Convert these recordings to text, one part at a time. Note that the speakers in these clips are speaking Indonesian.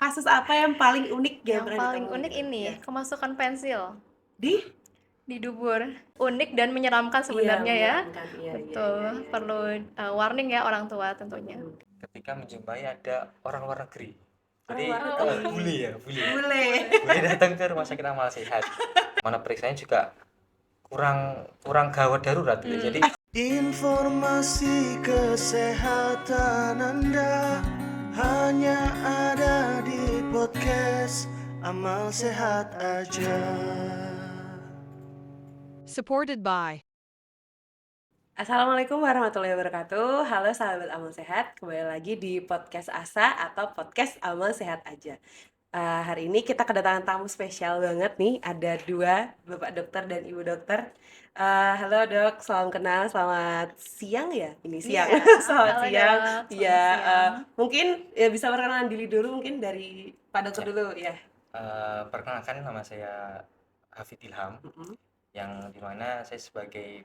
kasus apa yang paling unik yang Yang pernah paling ditemui unik gitu? ini, Ya. kemasukan pensil Di? di dubur. Unik dan menyeramkan Iya, sebenarnya ya. menyeramkan. Iya, iya, Betul, iya, iya, iya. perlu warning ya orang tua tentunya. Mm-mm. Ketika menjumpai ada orang luar negeri. Orang Jadi luar Oh, negeri. bule ya, bule. Bule. Bule datang ke rumah sakit Amal Sehat. Mana periksanya juga kurang kurang gawat darurat gitu. Jadi Informasi kesehatan Anda hanya ada di podcast Amal Sehat Aja. Supported by Assalamualaikum warahmatullahi wabarakatuh. Halo sahabat Amal Sehat, kembali lagi di podcast Asa atau podcast Amal Sehat Aja. Hari ini kita kedatangan tamu spesial banget nih. Ada dua, Bapak Dokter dan Ibu Dokter. Halo Dok, salam kenal, selamat siang ya? Ini siang, iya. selamat Halo siang. Dok, Iya, selamat siang. mungkin ya bisa perkenalan diri dulu mungkin dari Pak Dokter Ya. dulu ya. perkenalkan nama saya Hafid Ilham, Mm-mm. yang dimana saya sebagai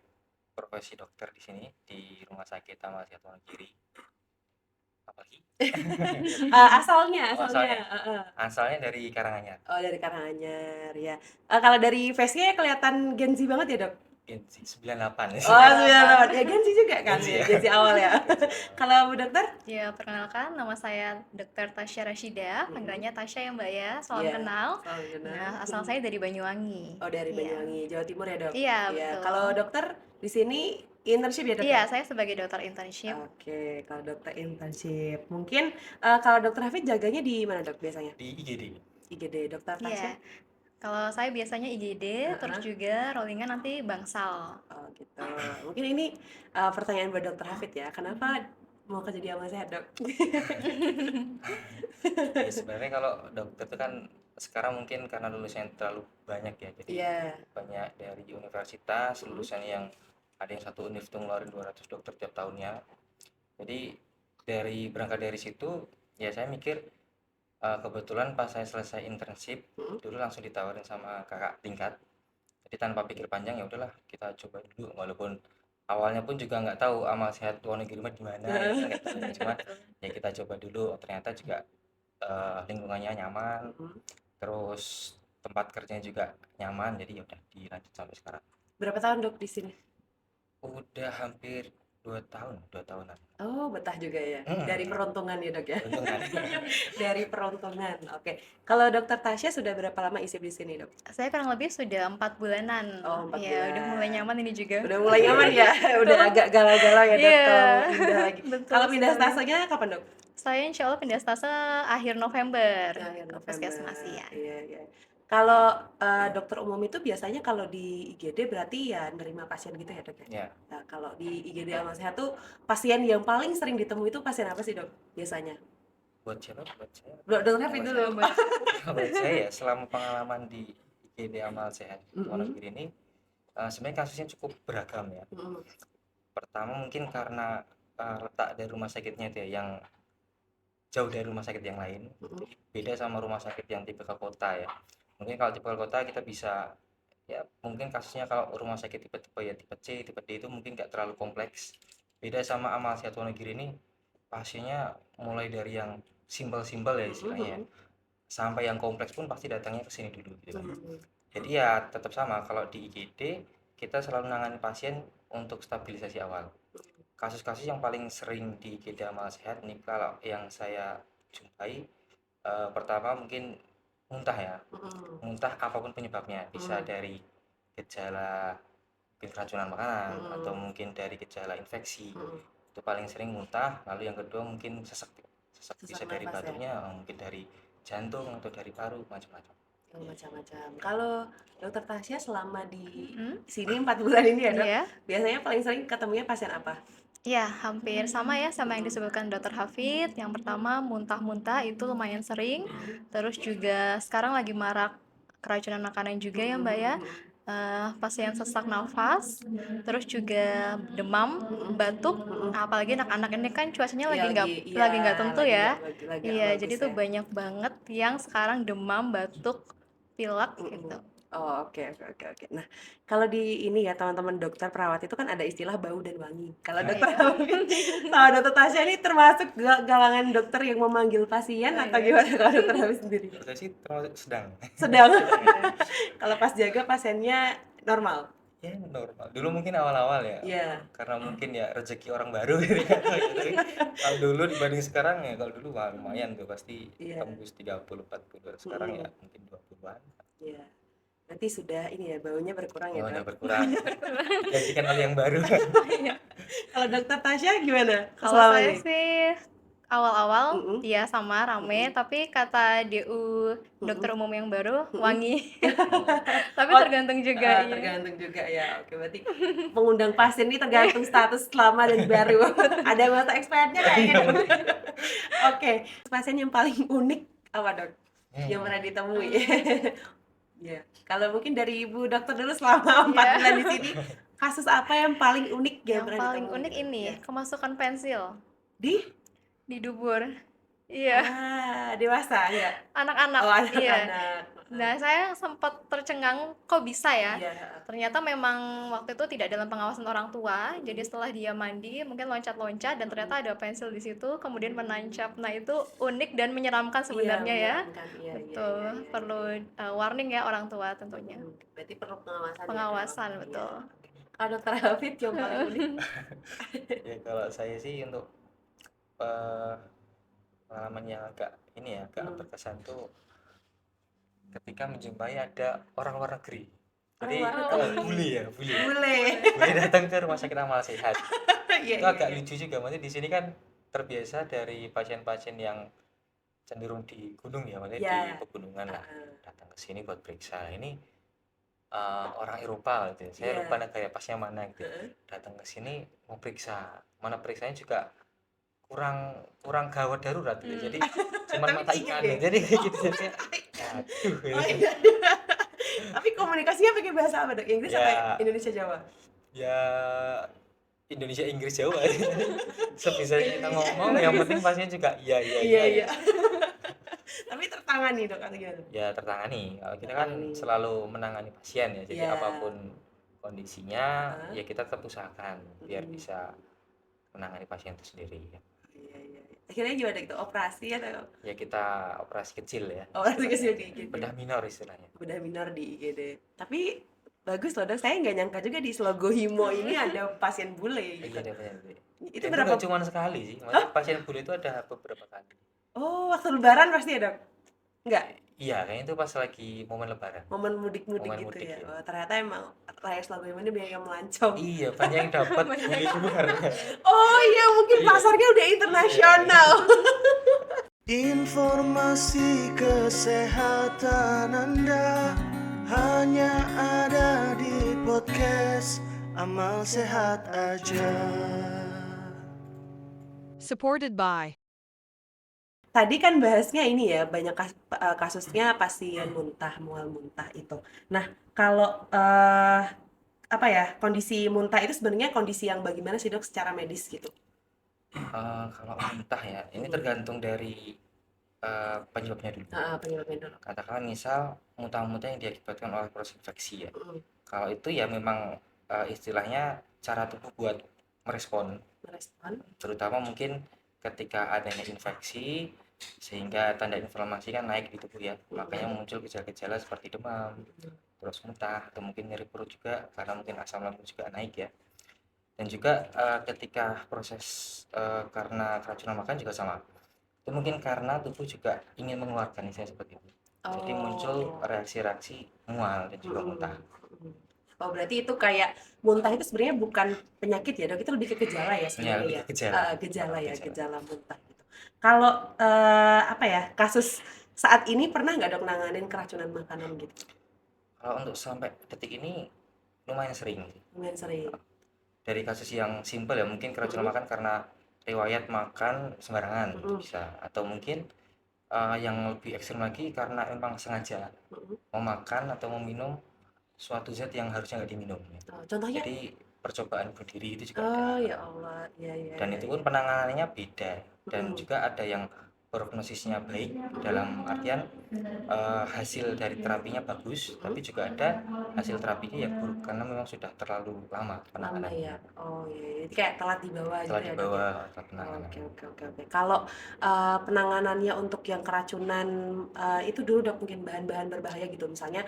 profesi dokter di sini di Rumah Sakit Amal Sehat Wonogiri. Apalagi? Asalnya. Asalnya. Heeh. Asalnya dari Karanganyar. Oh, dari Karanganyar ya. Kalau dari face-nya kelihatan Gen Z banget ya, Dok? Gen Z 98 Oh, 98. Ya Gen Z juga kan Gen Z ya, ya. Gen Z awal ya. Gen Z awal. Kalau Bu Dokter? Ya, perkenalkan nama saya Dr. Tasya Rashida, panggilannya Tasya ya Mbak ya, salam Iya, kenal. salam kenal. Nah, asal saya dari Banyuwangi. Oh, dari Iya. Banyuwangi, Jawa Timur ya, Dok? Iya, betul. Kalau dokter di sini internship ya, Dok? Iya, ya? saya sebagai dokter internship. Oke, kalau dokter internship. Mungkin kalau dokter Hafid jaganya di mana, Dok, biasanya? Di IGD. IGD, Dokter Iya. Tasya? Kalau saya biasanya IGD, terus juga rollingan nanti bangsal. Oh, gitu. Mungkin ini pertanyaan buat dokter Hafid ya. Kenapa mau kerja di Amal Sehat, Dok? Ya, sebenarnya kalau dokter itu kan sekarang mungkin karena lulusan terlalu banyak ya, jadi Iya. banyak dari universitas lulusan yang ada yang satu univ tuh ngeluarin 200 dokter tiap tahunnya. Jadi berangkat dari situ ya saya mikir kebetulan pas saya selesai internship dulu langsung ditawarin sama kakak tingkat. Jadi tanpa pikir panjang ya udahlah kita coba dulu, walaupun awalnya pun juga nggak tahu Amal Sehat Wonogiri di mana gitu, nggak tahu. Cuma ya kita coba dulu, ternyata juga lingkungannya nyaman, terus tempat kerjanya juga nyaman, jadi ya udah dilanjut sampai sekarang. Berapa tahun, Dok, di sini? Udah hampir 2 tahunan. Oh, betah juga ya. Mm. Dari peruntungan ya, Dok ya. Peruntungan. Dari peruntungan. Oke. Kalau Dokter Tasya sudah berapa lama isi di sini, Dok? Saya kurang lebih sudah 4 bulanan. Oh, 4 Ya, udah bulan. mulai nyaman ini juga. Udah mulai nyaman ya. Udah agak galau-galau ya, Dok, Iya, kalau mau pindah lagi. betul Kalau pindah sekali. stasenya kapan, Dok? Saya insya Allah pindah stase akhir November. Akhir Ke November. puskesmas ya. Iya, iya. Kalau dokter umum itu biasanya kalau di IGD berarti ya nerima pasien gitu ya, Dok ya? Ya, Nah, kalau di IGD Amal Sehat tuh pasien yang paling sering ditemui itu pasien apa sih, Dok? Biasanya? buat siapa? Buat saya. Dokter Hafid dulu. Buat saya ya, selama pengalaman di IGD Amal Sehat Wonogiri ini sebenarnya kasusnya cukup beragam ya. Pertama mungkin karena letak dari rumah sakitnya itu ya, yang jauh dari rumah sakit yang lain. Jadi beda sama rumah sakit yang tipe ke kota ya. Mungkin kalau tipe kota kita bisa ya, mungkin kasusnya kalau rumah sakit tipe-tipe ya tipe C, tipe D itu mungkin nggak terlalu kompleks. Beda sama Amal Sehat Wonogiri ini, pasiennya mulai dari yang simpel-simpel ya istilahnya ya, sampai yang kompleks pun pasti datangnya ke sini dulu gitu kan. Jadi ya tetap sama, kalau di IGD kita selalu menangani pasien untuk stabilisasi awal. Kasus-kasus yang paling sering di IGD Amal Sehat nih kalau yang saya jumpai, pertama mungkin muntah ya. Muntah apapun penyebabnya, bisa dari gejala mungkin keracunan makanan atau mungkin dari gejala infeksi. Itu paling sering muntah. Lalu yang kedua mungkin sesek bisa dari nafas ya? batuknya, mungkin dari jantung atau dari paru, macam-macam. Oh, macam-macam. Kalau Dokter Tasya selama di sini 4 bulan ini ya, Dok, Iya. biasanya paling sering ketemunya pasien apa? Ya, hampir sama ya sama yang disebutkan Dokter Hafid. Yang pertama muntah-muntah itu lumayan sering. Terus juga sekarang lagi marak keracunan makanan juga ya Mbak ya. Pasien sesak nafas, terus juga demam, batuk. Apalagi anak-anak ini kan cuacanya Iya, lagi nggak tentu lagi ya. nggak Iya, bagus jadi ya. tuh banyak banget yang sekarang demam, batuk, pilek gitu. Oh, oke oke oke oke. Nah, kalau di ini ya teman-teman dokter perawat itu kan ada istilah bau dan wangi. Kalau Oh dokter iya. Hafid sama dokter Tasya ini termasuk galangan dokter yang memanggil pasien Oh atau iya. gimana kalau dokter Hafid sendiri? Kalau saya sih termasuk sedang. Sedang. Iya. Kalau pas jaga pasiennya normal? Ya normal. Dulu mungkin awal-awal ya, Iya. karena mungkin ya rezeki orang baru gitu kan. Tapi kalau dulu dibanding sekarang ya, kalau dulu wah lumayan tuh pasti Iya. tembus 30 40. Sekarang ya mungkin 20-an. Iya. Berarti sudah ini ya baunya berkurang ya, Oh, udah Dok? berkurang. Digantikan oleh yang baru. Iya. Kalau dokter Tasya gimana Kalau selama saya ini? sih awal-awal Mm-mm. ya sama rame, tapi kata DU dokter umum yang baru wangi. Tapi Oh, tergantung juga iya. tergantung juga ya. Oke, berarti mengundang pasien ini tergantung status lama dan baru. Ada masa expirednya kayaknya. Dok. Oke, pasien yang paling unik apa, Dok? Yang pernah ditemui? Ya, kalau mungkin dari Ibu dokter dulu selama 4 Iya. bulan di sini, kasus apa yang paling unik yang Yang pernah paling ditemui? unik ini Ya. kemasukan pensil Di dubur. Iya, dewasa enggak? anak-anak. Oh, Iya. anak-anak. Nah, saya sempat tercengang kok bisa ya. Iya. Ternyata memang waktu itu tidak dalam pengawasan orang tua. Jadi setelah dia mandi, mungkin loncat-loncat dan ternyata ada pensil di situ, kemudian menancap. Nah, itu unik dan menyeramkan sebenarnya ya. menyeramkan. Iya, Betul. iya. Perlu warning ya orang tua tentunya. Berarti perlu pengawasan. Pengawasan, ya, Dok? betul. Iya. Oke. Kalau dokter Hafid yang paling unik? Ya kalau saya sih untuk pengalaman yang agak ini ya, agak berkesan tuh ketika menjumpai ada orang luar negeri. Jadi Orang luar negeri. bule. Bule. Bule datang ke rumah sakit Amal Sehat. Iya, Itu agak iya. lucu juga, maksudnya di sini kan terbiasa dari pasien-pasien yang cenderung di gunung ya, maksudnya Iya. di pegunungan lah, datang ke sini buat periksa. Ini orang Eropa gitu. Saya Iya. lupa negara pasnya mana gitu. Datang ke sini mau periksa, mana periksanya juga kurang gawat darurat gitu. Jadi cuma Tapi mata dikit ikan ya? jadi gitu aduh gitu. Oh, iya. Tapi komunikasinya pakai bahasa apa, Dok? Inggris Ya. apa Indonesia Jawa? Ya Indonesia Inggris Jawa sebisa kita ngomong yang penting pasien juga iya. Tapi tertangani, Dok, atau gimana? Ya tertangani. Kalau kita kan Tertangani. selalu menangani pasien ya, jadi Iya. apapun kondisinya Hah? ya kita tetap usahakan biar bisa menangani pasien itu sendiri ya. Iya. Akhirnya gimana gitu? Operasi atau Ya kita operasi kecil ya, operasi kecil di IGD? bedah minor istilahnya. Bedah minor di IGD. Tapi bagus loh, Dok. Saya nggak nyangka juga di Slogo Himo ini ada pasien bule gitu. Iya ada pasien bule. Itu Dan berapa? nggak cuma sekali sih, maksudnya pasien bule itu ada beberapa kali. Oh, waktu Lebaran pasti ya, Dok? Enggak? Iya, kayaknya itu pas lagi momen lebaran. Momen mudik-mudik Momen gitu mudik, ya. ya. Oh, ternyata emang Raya Slogo Himo ini banyak yang melancong. Iya, banyak yang dapat bule luar. Oh iya, mungkin Iya. pasarnya udah internasional. Informasi kesehatan Anda hanya ada di podcast Amal Sehat Aja. Supported by Tadi kan bahasnya ini ya, banyak kasusnya pasien mual muntah itu. Nah, kalau apa ya, kondisi muntah itu sebenarnya kondisi yang bagaimana sih, Dok, secara medis gitu? Kalau muntah ya, ini tergantung dari penyebabnya dulu. Penyebabnya dulu. Katakan misal muntah-muntah yang diakibatkan oleh proses infeksi ya. Mm. Kalau itu ya memang istilahnya cara tubuh buat merespon, terutama mungkin ketika adanya infeksi sehingga tanda inflamasi kan naik di tubuh ya, makanya muncul gejala-gejala seperti demam, terus muntah atau mungkin nyeri perut juga karena mungkin asam lambung juga naik ya. Dan juga ketika proses karena keracunan makan juga sama, itu mungkin karena tubuh juga ingin mengeluarkan misalnya seperti itu, jadi muncul reaksi-reaksi mual dan juga muntah. Oh, berarti itu kayak muntah itu sebenarnya bukan penyakit ya, Dok, itu lebih ke gejala ya sebenarnya lebih ya. ke gejala. Gejala muntah gitu. Kalau apa ya, kasus saat ini pernah nggak, Dok, nanganin keracunan makanan gitu? Kalau untuk sampai detik ini lumayan sering sih. Lumayan sering. Dari kasus yang simpel ya, mungkin keracunan makan karena riwayat makan sembarangan itu bisa, atau mungkin yang lebih ekstrim lagi karena memang sengaja mau makan atau mau minum suatu zat yang harusnya nggak diminum ya. Contohnya? Jadi percobaan bunuh diri itu juga Oh ada. ya Allah, iya. Dan itu pun penanganannya beda, dan juga ada yang prognosisnya baik dalam artian hasil dari terapinya bagus, tapi juga ada hasil terapinya yang buruk karena memang sudah terlalu lama Lama penanganannya, ya? Oh iya, jadi kayak telat dibawa gitu telah ya, Dok, ya? dibawa ke Oke penanganan. oke. Kalau, penanganannya untuk yang keracunan, itu dulu, Dok, mungkin bahan-bahan berbahaya gitu, misalnya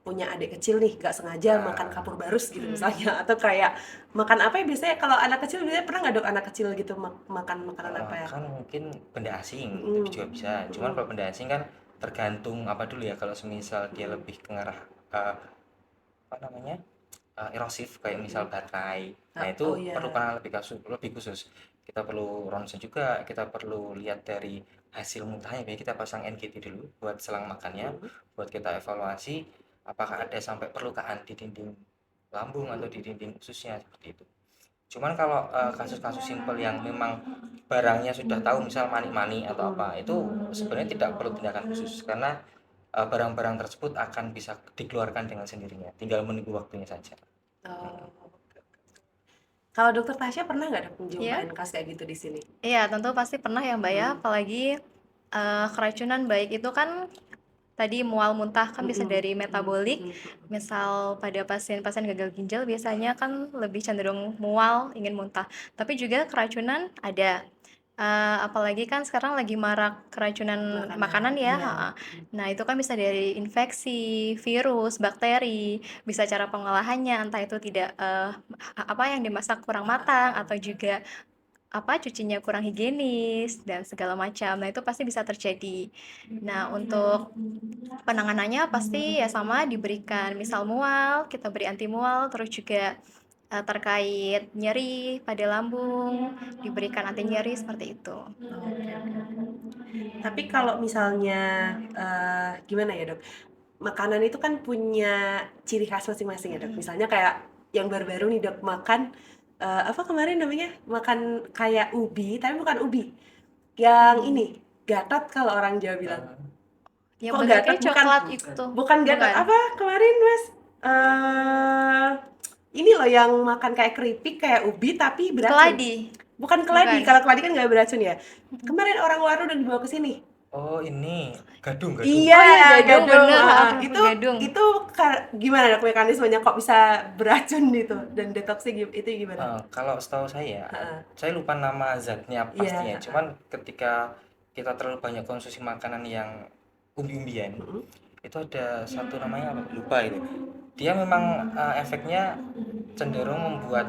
punya adik kecil nih, nggak sengaja makan kapur barus gitu misalnya, atau kayak makan apa ya biasanya kalau anak kecil biasanya pernah nggak, Dok, anak kecil gitu makan makanan apa ya? Makan mungkin benda asing itu Mhm juga bisa, cuman mhm. kalau benda asing kan tergantung apa dulu ya, kalau semisal dia Mhm lebih ke ngarah apa namanya, erosif kayak misal baterai, nah itu oh perlu iya. penanganan lebih khusus. Kita perlu ronsen juga, kita perlu lihat dari hasil muntahnya, jadi kita pasang NGT dulu buat selang makannya, Mhm buat kita evaluasi apakah ada sampai perlukaan di dinding lambung atau di mhm. dinding ususnya seperti itu. Cuman kalau kasus-kasus simpel yang memang barangnya sudah tahu misal mani-mani atau Mhm. apa, itu sebenarnya tidak perlu tindakan khusus karena barang-barang tersebut akan bisa dikeluarkan dengan sendirinya, tinggal menunggu waktunya saja. Oh, oke. Kalau Dokter Tasya pernah nggak, Dok, Ya, jumpain kasus kayak gitu di sini? iya tentu pasti pernah ya Mbak ya, Mhm apalagi keracunan baik itu kan tadi mual muntah kan bisa mhm dari metabolik, mhm misal pada pasien-pasien gagal ginjal biasanya kan lebih cenderung mual, ingin muntah. Tapi juga keracunan ada, apalagi kan sekarang lagi marak keracunan makanan, makanan ya, iya, heeh. Nah itu kan bisa dari infeksi, virus, bakteri, bisa cara pengolahannya, entah itu tidak, apa yang dimasak kurang matang atau juga apa, cucinya kurang higienis dan segala macam. Nah, itu pasti bisa terjadi. Nah, untuk penanganannya pasti ya sama diberikan misal mual, kita beri anti mual, terus juga terkait nyeri pada lambung, diberikan anti nyeri seperti itu. oke. Tapi kalau misalnya, gimana ya, Dok, makanan itu kan punya ciri khas masing-masing ya, Dok. Misalnya kayak yang baru-baru nih, Dok, makan, apa kemarin namanya, makan kayak ubi, tapi bukan ubi, yang ini, gatot kalau orang Jawa bilang. Yang Kok gatot? bentuknya Bukan coklat itu, bukan gatot, bukan? apa kemarin, Mas, eee, ini loh yang makan kayak keripik, kayak ubi tapi beracun. Keladi, Bukan keladi, bukan? kalau keladi kan nggak beracun ya. Kemarin orang luar udah dibawa ke sini. Oh ini gadung. Iya, Oh ya gadung, gadung, bener, heeh. kerupuk Itu gadung. itu gimana, Dok, mekanismenya kok bisa beracun gitu dan detoksnya itu gimana? Kalau setahu Heeh. saya lupa nama zatnya Iya, pastinya, heeh. cuman ketika kita terlalu banyak konsumsi makanan yang umbi-umbian, Mhm. itu ada satu namanya apa lupa itu, dia memang efeknya cenderung membuat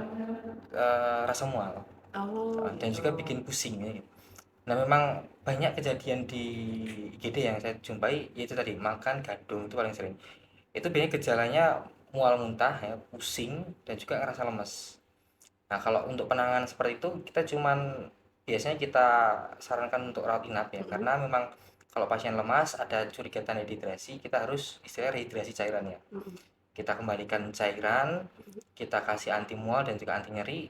rasa mual, Oh, dan gitu. juga bikin pusing ya gitu. Nah memang banyak kejadian di IGD yang saya jumpai, yaitu tadi makan gadung itu paling sering. Itu biasanya gejalanya mual muntah ya, pusing dan juga ngerasa lemes. Nah kalau untuk penanganan seperti itu kita cuman biasanya kita sarankan untuk rawat inap ya, Mhm. karena memang kalau pasien lemas ada curiga tanda dehidrasi, kita harus istilahnya rehidrasi cairannya. Mhm. Kita kembalikan cairan, kita kasih anti mual dan juga anti nyeri,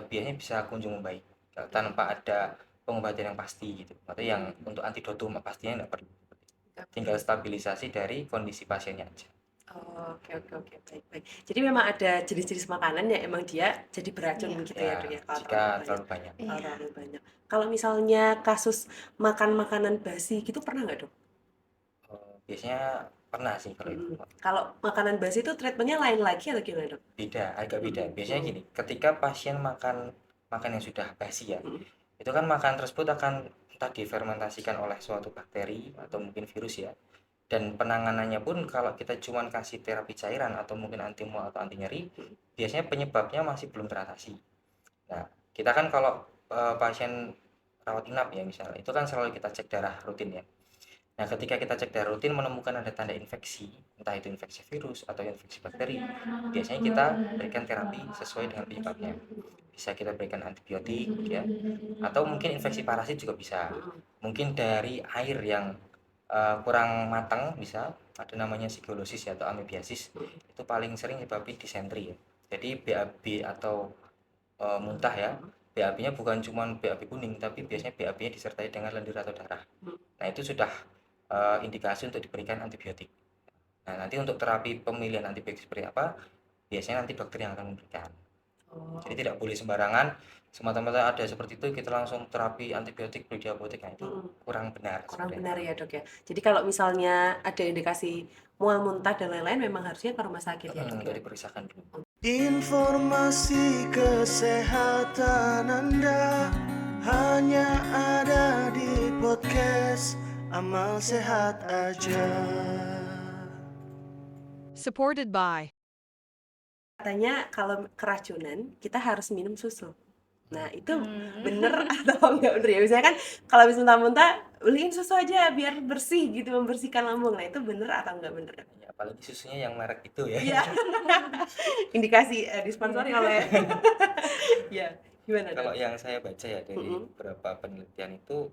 biasanya bisa kunjung membaik tanpa ada pengobatan yang pasti gitu, atau yang untuk antidotum pastinya nggak perlu, Nggak tinggal perlu. stabilisasi dari kondisi pasiennya aja. Oh, oke, baik. Jadi memang ada jenis-jenis makanan yang emang dia jadi beracun Iya, gitu ya, Ya Dok, ya, kalau jika terlalu banyak. terlalu banyak. Kalau iya. terlalu banyak. Kalau misalnya kasus makan makanan basi gitu pernah nggak, Dok? Biasanya pernah sih kalau itu. Mhm. Kalau makanan basi itu treatmentnya lain lagi atau gimana, Dok? Agak beda. Mhm Biasanya mhm gini, ketika pasien makan makan yang sudah basi ya, mhm itu kan makanan tersebut akan entah difermentasikan oleh suatu bakteri atau mungkin virus ya. Dan penanganannya pun kalau kita cuma kasih terapi cairan atau mungkin anti mual atau anti nyeri, mhm biasanya penyebabnya masih belum teratasi. Nah, kita kan kalau pasien rawat inap ya misalnya, itu kan selalu kita cek darah rutin ya. Nah, ketika kita cek darah rutin menemukan ada tanda infeksi, entah itu infeksi virus atau infeksi bakteri, biasanya kita berikan terapi sesuai dengan penyebabnya. Bisa kita berikan antibiotik ya, atau mungkin infeksi parasit juga bisa. mhm. Mungkin dari air yang kurang matang bisa, ada namanya sigolosis ya, atau amebiasis. Itu paling sering nyebabin disentri ya. Jadi BAB atau muntah ya. BAB-nya bukan cuma BAB kuning, tapi biasanya BAB-nya disertai dengan lendir atau darah. Nah, itu sudah indikasi untuk diberikan antibiotik. Nah, nanti untuk terapi pemilihan antibiotik seperti apa, biasanya nanti dokter yang akan memberikan. Oh, Jadi tidak boleh sembarangan semata-mata ada seperti itu kita langsung terapi antibiotik beli di apotek. Nah, itu kurang benar kurang sebenarnya. benar ya dok ya. Jadi kalau misalnya ada indikasi mual muntah dan lain-lain memang harusnya ke rumah sakit ya dok Untuk ya. diperiksakan dulu. Informasi kesehatan Anda hanya ada di podcast Amal Sehat Aja. Supported by Katanya kalau keracunan kita harus minum susu. Nah itu Hmm. bener atau enggak bener ya? Misalnya kan kalau habis muntah-muntah beliin susu aja biar bersih gitu, membersihkan lambung. Nah itu bener atau enggak bener? Ya, apalagi susunya yang merek itu ya. Iya. Indikasi disponsori oleh. Ya, gimana Kalau dok? yang saya baca ya dari Mm-mm. beberapa penelitian itu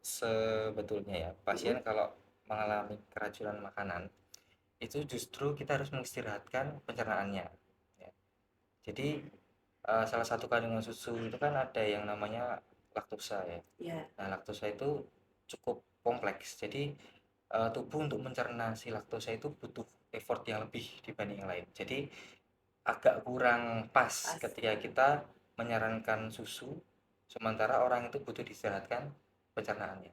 sebetulnya ya pasien kalau mengalami keracunan makanan itu justru kita harus mengistirahatkan pencernaannya ya. Jadi salah satu kandungan susu itu kan ada yang namanya laktosa ya. Ya. Nah, laktosa itu cukup kompleks. Jadi tubuh untuk mencerna si laktosa itu butuh effort yang lebih dibanding yang lain. Jadi agak kurang pas ketika kita menyarankan susu sementara orang itu butuh diistirahatkan pencernaannya.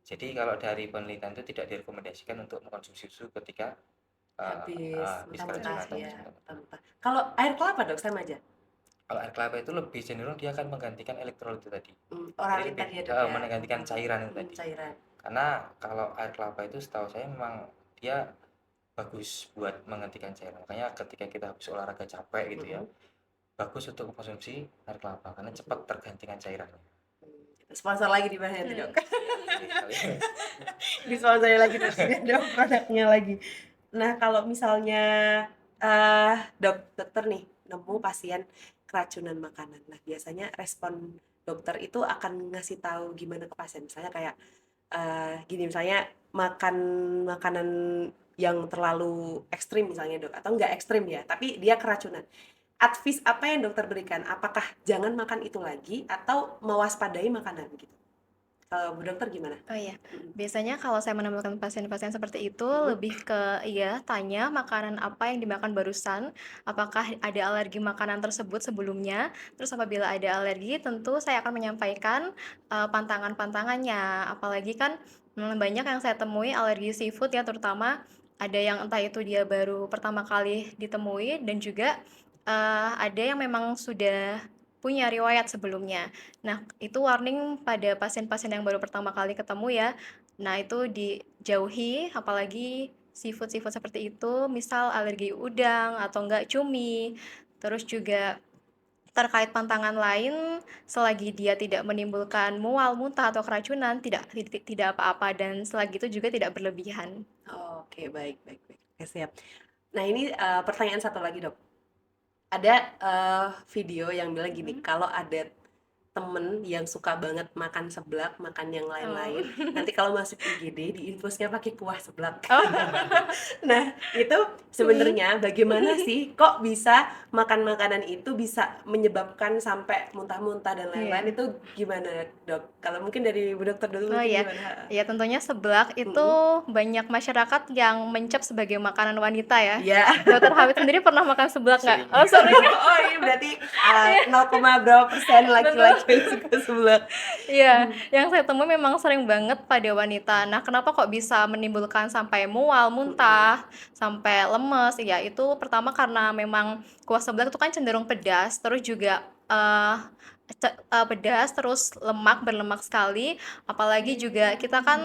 Jadi kalau dari penelitian itu tidak direkomendasikan untuk mengkonsumsi susu ketika Habis habis muntah-muntah keracunan atau ya. muntah-muntah. Muntah-muntah. Kalau air kelapa dok sama aja. Kalau air kelapa itu lebih cenderung dia akan menggantikan elektrolit itu tadi. Oralit Jadi tadi ya lebih dok ya. menggantikan cairan itu tadi. Cairan. Karena kalau air kelapa itu setahu saya memang dia bagus buat menggantikan cairan. Makanya ketika kita habis olahraga capek gitu ya, bagus untuk konsumsi air kelapa karena cepat tergantikan cairannya. Sponsor lagi di mana dok? Jadi, Disponsori lagi terus ada produknya lagi. Nah kalau misalnya dokter nih nemu pasien keracunan makanan, nah biasanya respon dokter itu akan ngasih tahu gimana ke pasien, misalnya kayak gini, misalnya makan makanan yang terlalu ekstrim misalnya dok, atau enggak ekstrim ya tapi dia keracunan, advice apa yang dokter berikan, apakah jangan makan itu lagi atau mewaspadai makanan gitu? Kalau Bu Dokter gimana? Oh iya, biasanya kalau saya menemukan pasien-pasien seperti itu lebih ke tanya makanan apa yang dimakan barusan, apakah ada alergi makanan tersebut sebelumnya. Terus apabila ada alergi, tentu saya akan menyampaikan pantangan-pantangannya. Apalagi kan banyak yang saya temui alergi seafood ya, terutama ada yang entah itu dia baru pertama kali ditemui dan juga ada yang memang sudah punya riwayat sebelumnya. Nah, itu warning pada pasien-pasien yang baru pertama kali ketemu ya. Nah, itu dijauhi, apalagi seafood-seafood seperti itu, misal alergi udang atau enggak cumi. Terus juga terkait pantangan lain, selagi dia tidak menimbulkan mual, muntah atau keracunan, tidak apa-apa dan selagi itu juga tidak berlebihan. Oke, baik. Oke, siap. Nah, ini pertanyaan satu lagi, Dok. Ada video yang bilang gini, kalau ada temen yang suka banget makan seblak, makan yang lain-lain, nanti kalau masuk IGD diinfusnya pakai kuah seblak. Nah, itu sebenarnya bagaimana sih kok bisa makan makanan itu bisa menyebabkan sampai muntah-muntah dan lain-lain, itu gimana, Dok? Kalau mungkin dari Bu Dokter dulu Oh mungkin iya, gimana? ya tentunya seblak itu banyak masyarakat yang mencap sebagai makanan wanita ya. Iya. Dokter Hafid sendiri pernah makan seblak nggak? Sering. Oh sorry. Oh ini berarti 0,berapa% laki-laki yang suka seblak. Iya, yang saya temui memang sering banget pada wanita. Nah, kenapa kok bisa menimbulkan sampai mual, muntah, sampai lemes? Ya, itu pertama karena memang kuah seblak itu kan cenderung pedas, terus juga pedas, terus berlemak sekali. Apalagi juga kita kan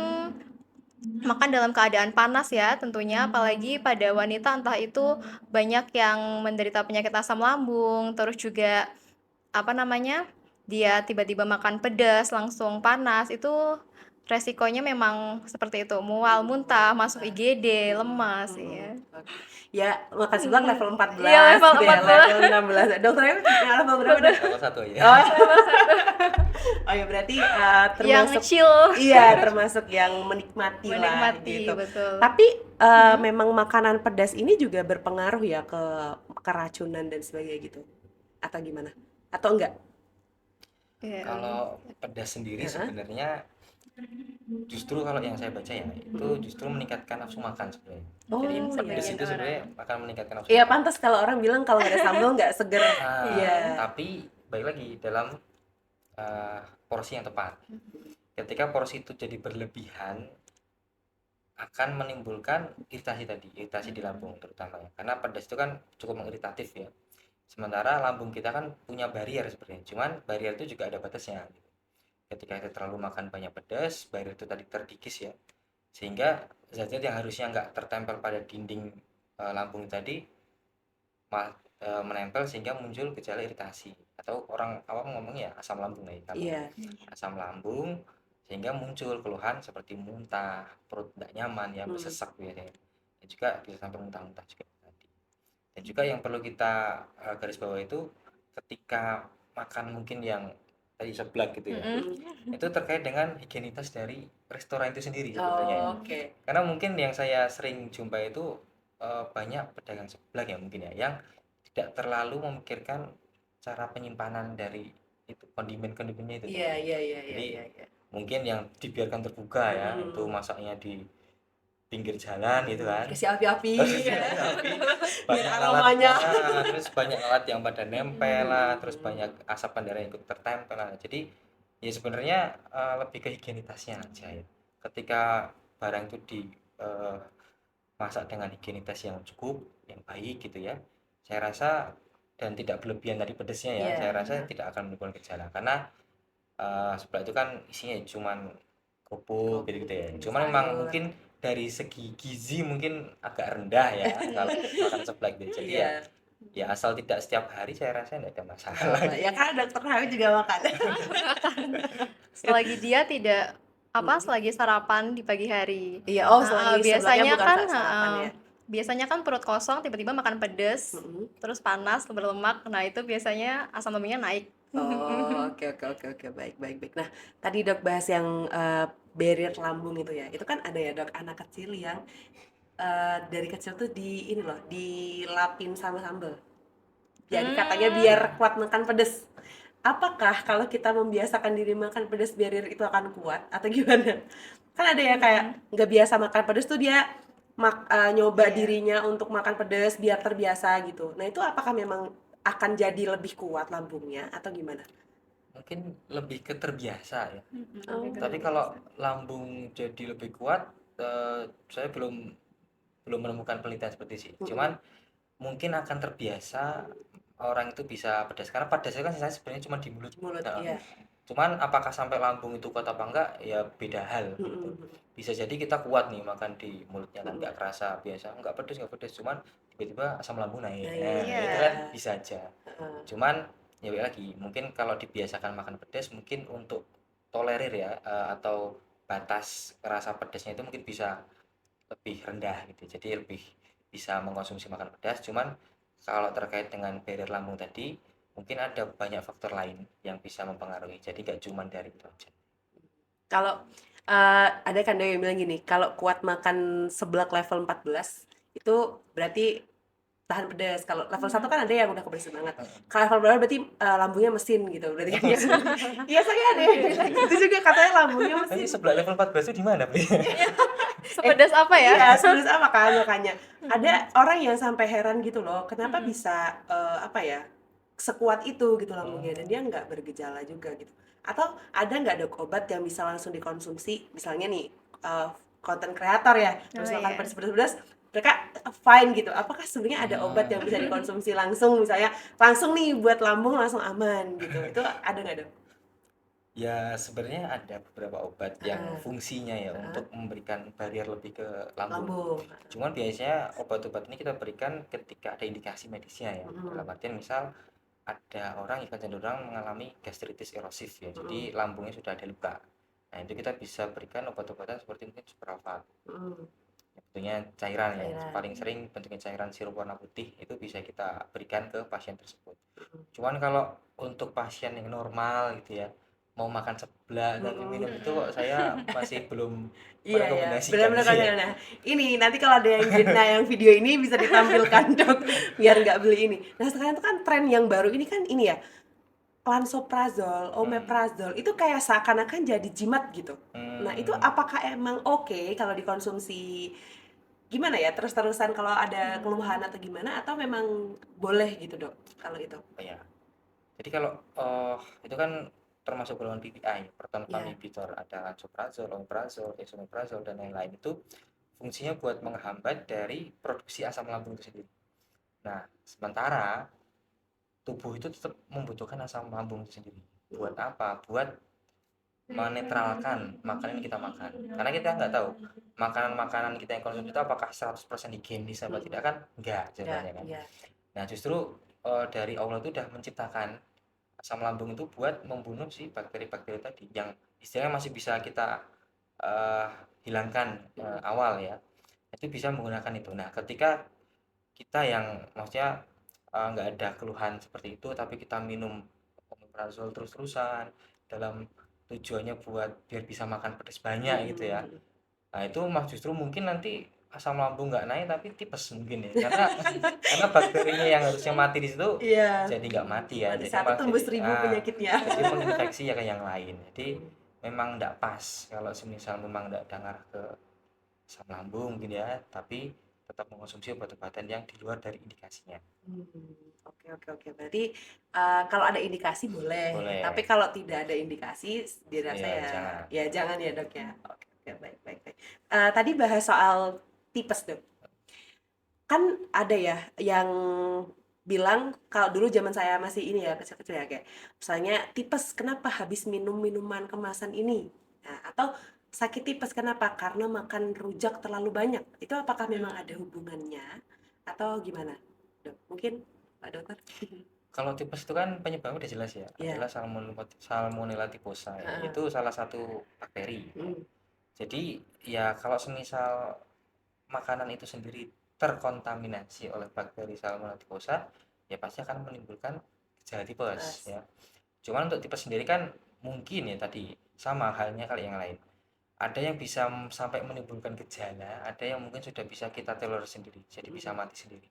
makan dalam keadaan panas ya tentunya, apalagi pada wanita entah itu banyak yang menderita penyakit asam lambung, terus juga dia tiba-tiba makan pedas langsung panas, itu resikonya memang seperti itu, mual, muntah, masuk IGD, lemas ya. Ya makan seblak level 14 Iya, level gitu ya, 14. level 16. Dokternya level berapa dah? Salah satu ya. Oh ya berarti Yang termasuk chill. iya, termasuk yang menikmati lah Menikmati, gitu. betul. Tapi memang makanan pedas ini juga berpengaruh ya ke keracunan dan sebagainya gitu, atau gimana? Atau enggak? Iya. Kalau pedas sendiri sebenarnya Justru kalau yang saya baca ya, itu justru meningkatkan nafsu makan sebenarnya. Oh Jadi Pedes iya. sebagian itu orang. sebenarnya akan meningkatkan nafsu Iya makan. pantas kalau orang bilang kalau nggak ada sambal nggak seger. Iya. Tapi baik lagi dalam porsi yang tepat. Ketika porsi itu jadi berlebihan, akan menimbulkan iritasi tadi, iritasi di lambung terutamanya. Karena pedas itu kan cukup mengiritatif ya. Sementara lambung kita kan punya barrier sebenarnya. Cuman barrier itu juga ada batasnya. Ketika kita terlalu makan banyak pedas, barrier itu tadi terkikis ya. Sehingga zat-zat yang harusnya nggak tertempel pada dinding lambung tadi menempel sehingga muncul gejala iritasi atau orang awam ngomongnya asam lambung ya. Iya. Asam lambung sehingga muncul keluhan seperti muntah, perut tidak nyaman ya, bersesak biasanya. Dan juga bisa sampai muntah-muntah juga tadi. Dan juga yang perlu kita garis bawah itu ketika makan mungkin yang tadi seblak gitu ya. Itu terkait dengan higienitas dari restoran itu sendiri sebenarnya ya. Oke. Karena mungkin yang saya sering jumpa itu banyak pedagang seblak ya mungkin ya yang tidak terlalu memikirkan cara penyimpanan dari itu kondimen-kondimennya itu. Iya, iya, iya, Jadi iya. mungkin yang dibiarkan terbuka ya, itu masaknya di pinggir jalan gitu kan. Kasih api-api. Terus ya. banyak aromanya. alatnya, terus banyak alat yang pada nempel lah, terus banyak asap darah yang ikut tertempel lah. Jadi ya sebenarnya lebih ke higienitasnya aja ya. Ketika barang itu dimasak dengan higienitas yang cukup, yang baik gitu ya, saya rasa dan tidak berlebihan tadi pedesnya ya, Iya. saya rasa tidak akan menimbulkan gejala karena sebelah itu kan isinya cuman kerupuk gitu ya. Cuman memang sayur. mungkin dari segi gizi mungkin agak rendah ya kalau makan seblak gitu. Jadi Iya. ya asal tidak setiap hari saya rasa tidak ada masalah. Ya kan dokter Hawi juga makan. Selagi dia tidak selagi sarapan di pagi hari. Iya, selagi biasanya bukan kan saat sarapan ya. biasanya kan perut kosong tiba-tiba makan pedas, terus panas, berlemak. Nah, itu biasanya asam lambungnya naik. Oh, oke, baik. Nah, tadi dok bahas yang barrier lambung itu ya. Itu kan ada ya dok anak kecil yang dari kecil tuh dilapin sama sambal. Jadi katanya biar kuat makan pedas. Apakah kalau kita membiasakan diri makan pedas barrier itu akan kuat atau gimana? Kan ada ya kayak nggak biasa makan pedas tuh dia nyoba dirinya untuk makan pedas biar terbiasa gitu. Nah itu apakah memang akan jadi lebih kuat lambungnya atau gimana? Mungkin lebih ke terbiasa ya. Oh. Tapi kalau lambung jadi lebih kuat, saya belum menemukan penelitian seperti itu. Cuman mungkin akan terbiasa orang itu bisa pedas karena pedasnya kan saya sebenarnya cuma di mulut. Iya. Cuman apakah sampai lambung itu kuat apa enggak ya beda hal gitu. Bisa jadi kita kuat nih makan di mulutnya kan nggak kerasa biasa nggak pedas cuman tiba-tiba asam lambung naik. Itu kan bisa aja. Cuman ya lagi mungkin kalau dibiasakan makan pedas mungkin untuk tolerir ya atau batas rasa pedasnya itu mungkin bisa lebih rendah gitu. Jadi lebih bisa mengkonsumsi makan pedas. Cuman kalau terkait dengan barrier lambung tadi mungkin ada banyak faktor lain yang bisa mempengaruhi. Jadi nggak cuma dari itu aja. Kalau ada kan yang bilang gini, kalau kuat makan seblak level 14 itu berarti tahan pedas. Kalau level 1 kan ada yang udah kepedesan banget. Kalau level berapa berarti lambungnya mesin gitu. Berarti kan iya saya ada yang bilang itu juga katanya lambungnya mesin. Tapi sebelah level 14 itu di mana, Bri? Sepedas apa ya? Iya, sepedas apa kan makanya. Ada orang yang sampai heran gitu loh, kenapa bisa sekuat itu gitu lambungnya dan dia nggak bergejala juga gitu. Atau ada nggak dok obat yang bisa langsung dikonsumsi, misalnya nih konten kreator ya, terus makan pedas-pedas mereka fine gitu. Apakah sebenarnya ada obat yang bisa dikonsumsi langsung, misalnya langsung nih buat lambung langsung aman gitu? Itu ada nggak dok? Ya sebenarnya ada beberapa obat yang fungsinya ya untuk memberikan barrier lebih ke lambung. Cuman biasanya obat-obat ini kita berikan ketika ada indikasi medisnya ya. Dalam artian misal ada orang yang cenderung mengalami gastritis erosif ya. Jadi lambungnya sudah ada luka. Nah, itu kita bisa berikan obat-obatan seperti mungkin Supravat. Bentuknya cairan ya. Paling sering bentuknya cairan sirup warna putih itu bisa kita berikan ke pasien tersebut. Cuman kalau untuk pasien yang normal gitu ya, mau makan seblak dan minum itu kok saya masih belum merekomendasikan. Benar-benar. Nah, ini nanti kalau ada yang video ini bisa ditampilkan dok biar nggak beli ini. Nah sekarang itu kan tren yang baru ini kan ini ya lansoprazol, omeprazol itu kayak seakan-akan jadi jimat gitu. Nah, itu apakah emang oke kalau dikonsumsi gimana ya, terus-terusan kalau ada keluhan atau gimana, atau memang boleh gitu dok kalau itu? Ya. Jadi kalau itu kan termasuk golongan PPI, proton pump Iya. inhibitor, ada lansoprazol, omeprazol, esomeprazol dan lain-lain. Itu fungsinya buat menghambat dari produksi asam lambung itu sendiri. Nah, sementara tubuh itu tetap membutuhkan asam lambung itu sendiri. Buat apa? Buat menetralkan makanan yang kita makan. Karena kita nggak tahu makanan-makanan kita yang konsumsi itu apakah 100% higienis apa tidak, kan? Enggak Ya, jawabannya kan. iya. Nah, justru dari Allah itu udah menciptakan asam lambung itu buat membunuh si bakteri-bakteri tadi yang istilahnya masih bisa kita eh, hilangkan awal ya. Itu bisa menggunakan itu. Nah, ketika kita yang maksudnya nggak ada keluhan seperti itu tapi kita minum omeprazol terus-terusan dalam tujuannya buat biar bisa makan pedas banyak gitu ya. Nah, itu justru mungkin nanti asam lambung nggak naik tapi tipes mungkin ya. Karena bakterinya yang harusnya mati di situ Iya. jadi nggak mati ya. Pada Jadi saat itu tumbuh jadi 1000 penyakitnya. jadi menginfeksi ya ke yang lain. Jadi memang nggak pas kalau semisal memang nggak ada ngarah ke asam lambung gitu ya, tapi tetap mengkonsumsi obat-obatan yang di luar dari indikasinya. Oke oke oke. Berarti kalau ada indikasi boleh, Boleh. tapi kalau tidak ada indikasi dirasa Iya, ya jangan. ya jangan ya dok ya. Oke oke, baik baik baik. Tadi bahas soal tipes dok. Kan ada ya yang bilang kalau dulu zaman saya masih ini ya kecil-kecil ya, kayak misalnya tipes kenapa habis minum minuman kemasan ini, nah, atau sakit tipes kenapa karena makan rujak terlalu banyak. Itu apakah memang ada hubungannya atau gimana dok? Mungkin Pak Dokter. Kalau tipes itu kan penyebabnya udah jelas ya, Iya. adalah Salmonella typhosa ya. Heeh. Itu salah satu bakteri. Hmm. Jadi ya kalau semisal makanan itu sendiri terkontaminasi oleh bakteri Salmonella typhosa, ya pasti akan menimbulkan gejala tipes ya. Cuman untuk tipes sendiri kan mungkin ya tadi sama halnya kali yang lain. Ada yang bisa sampai menimbulkan gejala, ada yang mungkin sudah bisa kita tolerir sendiri, jadi bisa mati sendiri.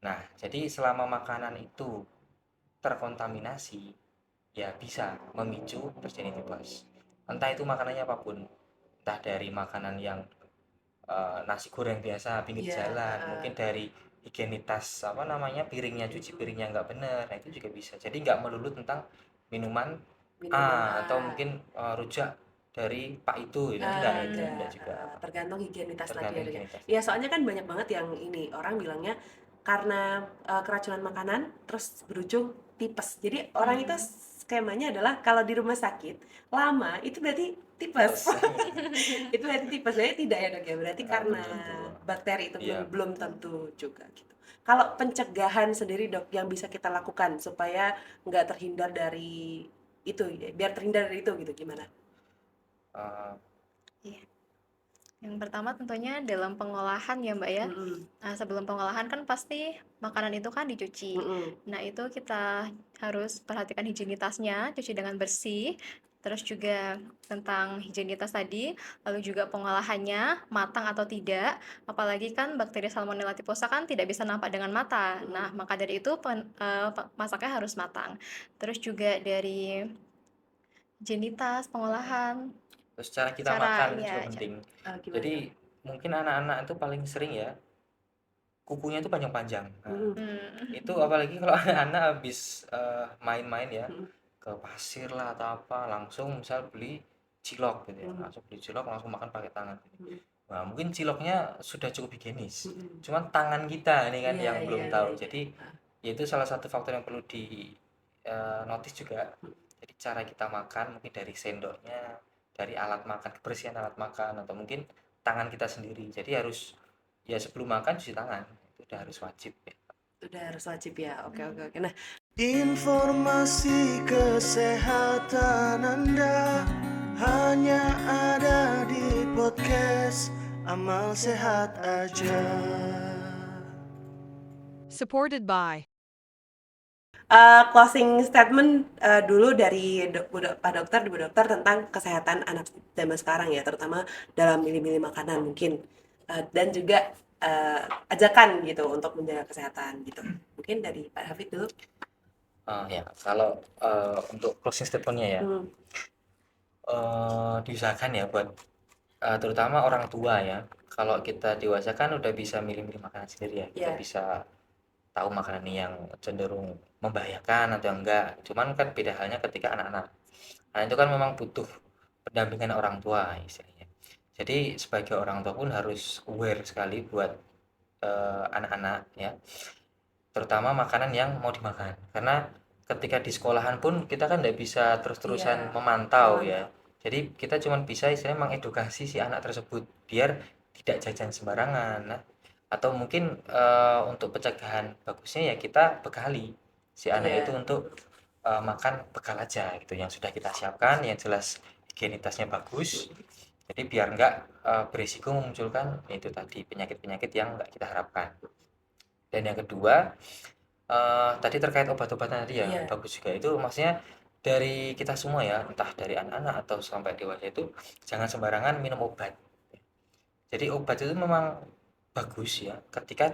Nah, jadi selama makanan itu terkontaminasi, ya bisa memicu terjadi tipes. Entah itu makanannya apapun, entah dari makanan yang nasi goreng biasa pinggir Iya, jalan, mungkin dari higienitas apa namanya piringnya, cuci piringnya nggak benar, nah itu juga bisa. Jadi nggak melulu tentang minuman atau mungkin rujak dari Pak itu, itu enggak, itu enggak juga. tergantung higienitas tadi Tergantung ya dok ya. higienitas. Ya soalnya kan banyak banget yang ini orang bilangnya karena keracunan makanan terus berujung tipes. Jadi orang itu skemanya adalah kalau di rumah sakit lama itu berarti tipes. Itu berarti tipes. Berarti tidak ya dok ya. Berarti karena Belum tentu. bakteri itu Iya. belum tentu juga gitu. Kalau pencegahan sendiri dok yang bisa kita lakukan supaya nggak terhindar dari itu, biar terhindar dari itu gitu gimana? Yang pertama tentunya dalam pengolahan ya Mbak ya. Nah, sebelum pengolahan kan pasti makanan itu kan dicuci. Nah, itu kita harus perhatikan higienitasnya, cuci dengan bersih. Terus juga tentang higienitas tadi, lalu juga pengolahannya matang atau tidak. Apalagi kan bakteri Salmonella typhosa kan tidak bisa nampak dengan mata. Nah, maka dari itu masaknya harus matang. Terus juga dari higienitas pengolahan. Terus cara kita makan itu ya, juga penting. Gimana? Jadi mungkin anak-anak itu paling sering ya kukunya itu panjang-panjang. Nah, itu apalagi kalau anak-anak habis main-main ya ke pasir lah atau apa, langsung misal beli cilok gitu ya, langsung beli cilok langsung makan pakai tangan gitu. Nah, mungkin ciloknya sudah cukup higienis, cuman tangan kita ini kan Iya, yang belum iya, tahu. iya. Jadi ya itu salah satu faktor yang perlu di notice juga. Jadi cara kita makan mungkin dari sendoknya, dari alat makan, kebersihan alat makan, atau mungkin tangan kita sendiri. Jadi harus ya sebelum makan cuci tangan, itu udah harus wajib ya. Udah harus wajib ya. Oke oke oke. Nah, Informasi kesehatan Anda hanya ada di podcast Amal Sehat Aja. Supported by closing statement dulu dari Pak Dokter, Bu Dokter tentang kesehatan anak zaman sekarang ya, terutama dalam milih-milih makanan mungkin, dan juga ajakan gitu untuk menjaga kesehatan gitu. Mungkin dari Pak Hafid dulu. Ya kalau untuk closing statement-nya ya, Hmm. diusahakan ya buat terutama orang tua ya. Kalau kita dewasa kan udah bisa milih-milih makanan sendiri ya, kita Ya. bisa tahu makanan yang cenderung membahayakan atau enggak. Cuman kan beda halnya ketika anak-anak. Nah, itu kan memang butuh pendampingan orang tua istilahnya. Jadi sebagai orang tua pun harus aware sekali buat anak-anak ya, terutama makanan yang mau dimakan. Karena ketika di sekolahan pun kita kan tidak bisa terus-terusan Iya, memantau memantau. ya. Jadi kita cuma bisa istilahnya mengedukasi si anak tersebut biar tidak jajan sembarangan. Nah, atau mungkin untuk pencegahan bagusnya ya kita bekali si anak itu Iya. untuk makan bekal aja gitu yang sudah kita siapkan, yang jelas higienitasnya bagus. Jadi biar enggak berisiko memunculkan itu tadi penyakit-penyakit yang enggak kita harapkan. Dan yang kedua, tadi terkait obat-obatan tadi ya, Iya. bagus juga. Itu maksudnya dari kita semua ya, entah dari anak-anak atau sampai dewasa itu jangan sembarangan minum obat. Jadi obat itu memang bagus ya ketika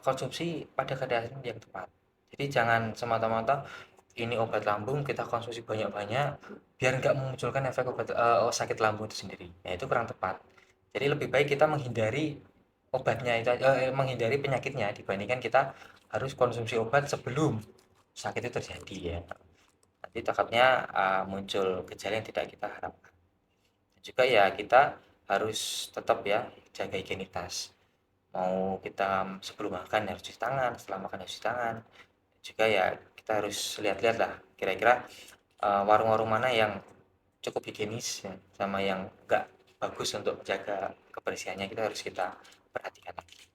konsumsi pada kadar yang tepat. Jadi jangan semata-mata ini obat lambung kita konsumsi banyak-banyak biar nggak memunculkan efek sakit lambung itu sendiri. Ya itu kurang tepat. Jadi lebih baik kita menghindari obatnya itu, menghindari penyakitnya dibandingkan kita harus konsumsi obat sebelum sakit itu terjadi ya. Nanti takutnya muncul gejala yang tidak kita harapkan. Dan juga ya kita harus tetap ya jaga higienitas. Mau kita sebelum makan harus cuci tangan, setelah makan harus cuci tangan. Juga ya kita harus lihat-lihat lah kira-kira warung-warung mana yang cukup higienis ya, sama yang enggak bagus untuk menjaga kebersihannya kita perhatikan lagi.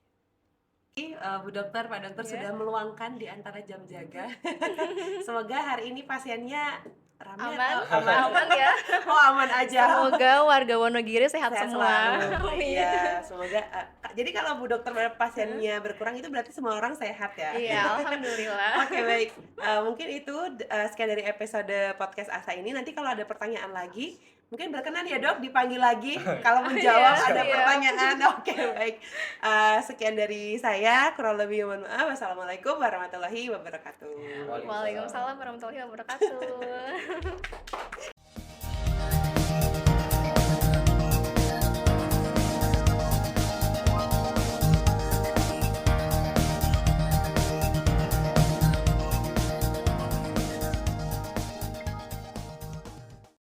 Bu Dokter, Pak Dokter Iya. sudah meluangkan di antara jam jaga. Semoga hari ini pasiennya ramai Aman, atau aman? aman ya. Oh, aman aja. Semoga warga Wonogiri sehat Sehat semua. selalu. Amin. Iya, semoga. Jadi kalau Bu Dokter pasiennya berkurang itu berarti semua orang sehat ya? Iya, alhamdulillah. Oke, baik. Mungkin itu sekian dari episode podcast Asa ini. Nanti kalau ada pertanyaan lagi, mungkin berkenan ya Dok dipanggil lagi kalau menjawab Iya, ada siap. pertanyaan. Oke, baik. Sekian dari saya. Kurang lebih mohon maaf. Wassalamualaikum warahmatullahi wabarakatuh. Waalaikumsalam warahmatullahi wabarakatuh.